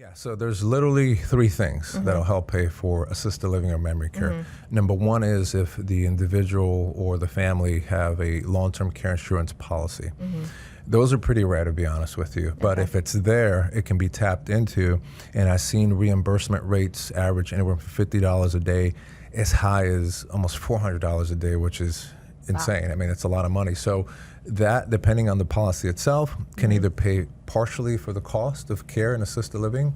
Yeah, so there's literally three things that'll help pay for assisted living or memory care. Number one is if the individual or the family have a long-term care insurance policy. Those are pretty rare, to be honest with you. But if it's there, it can be tapped into. And I've seen reimbursement rates average anywhere from $50 a day as high as almost $400 a day, which is insane. I mean, it's a lot of money. So that, depending on the policy itself, can either pay partially for the cost of care and assisted living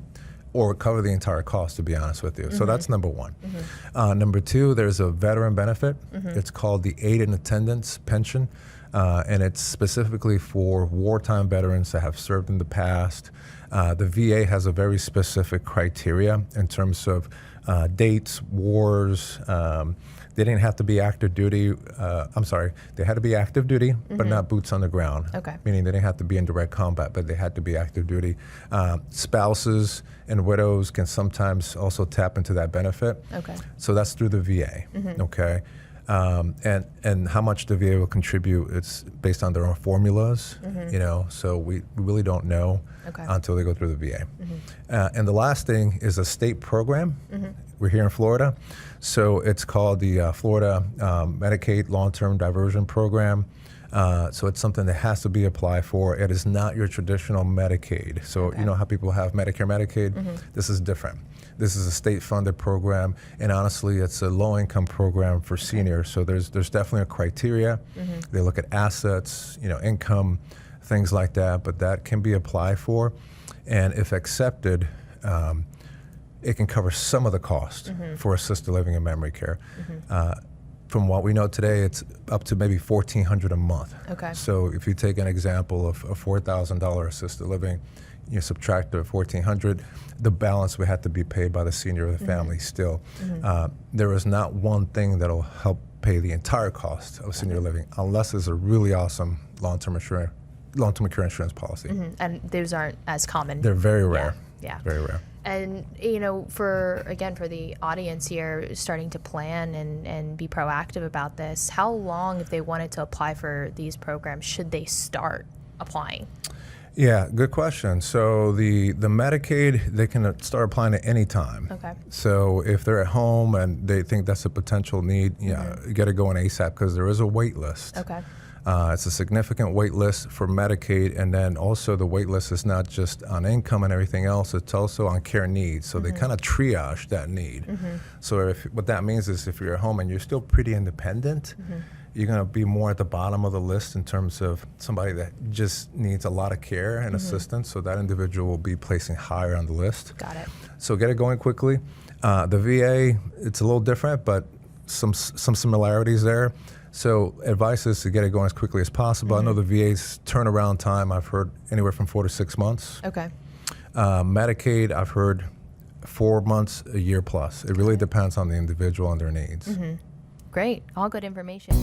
or cover the entire cost, to be honest with you. So that's number one. Number two, there's a veteran benefit. It's called the Aid in Attendance Pension. And it's specifically for wartime veterans that have served in the past. The VA has a very specific criteria in terms of dates, wars. They didn't have to be active duty. They had to be active duty, but not boots on the ground. Meaning they didn't have to be in direct combat, but they had to be active duty. Spouses and widows can sometimes also tap into that benefit. So that's through the VA. And how much the VA will contribute, it's based on their own formulas, so we really don't know until they go through the VA. And the last thing is a state program. We're here in Florida, so it's called the Florida Medicaid Long-Term Diversion Program. So it's something that has to be applied for. It is not your traditional Medicaid. So you know how people have Medicare, Medicaid? This is different. This is a state-funded program, and honestly, it's a low-income program for seniors. So there's definitely a criteria. They look at assets, income, things like that, but that can be applied for. And if accepted, it can cover some of the cost for assisted living and memory care. From what we know today, it's up to maybe $1,400 a month. So if you take an example of a $4,000 assisted living, you subtract the $1,400, the balance would have to be paid by the senior or the family still. There is not one thing that'll help pay the entire cost of senior living unless it's a really awesome long-term care insurance policy. And those aren't as common. They're very rare. Yeah. Very rare. And, for the audience here starting to plan and be proactive about this, how long, if they wanted to apply for these programs, should they start applying? Yeah, good question. So the Medicaid, they can start applying at any time. So if they're at home and they think that's a potential need, you got to go on ASAP because there is a wait list. It's a significant wait list for Medicaid, and then also the wait list is not just on income and everything else, it's also on care needs. So they kind of triage that need. So what that means is if you're at home and you're still pretty independent, you're going to be more at the bottom of the list in terms of somebody that just needs a lot of care and assistance. So that individual will be placing higher on the list. Got it. So get it going quickly. The VA, it's a little different, but some similarities there. So advice is to get it going as quickly as possible. I know the VA's turnaround time, I've heard anywhere from 4 to 6 months. Medicaid, I've heard 4 months, a year plus. It really depends on the individual and their needs. Great. All good information.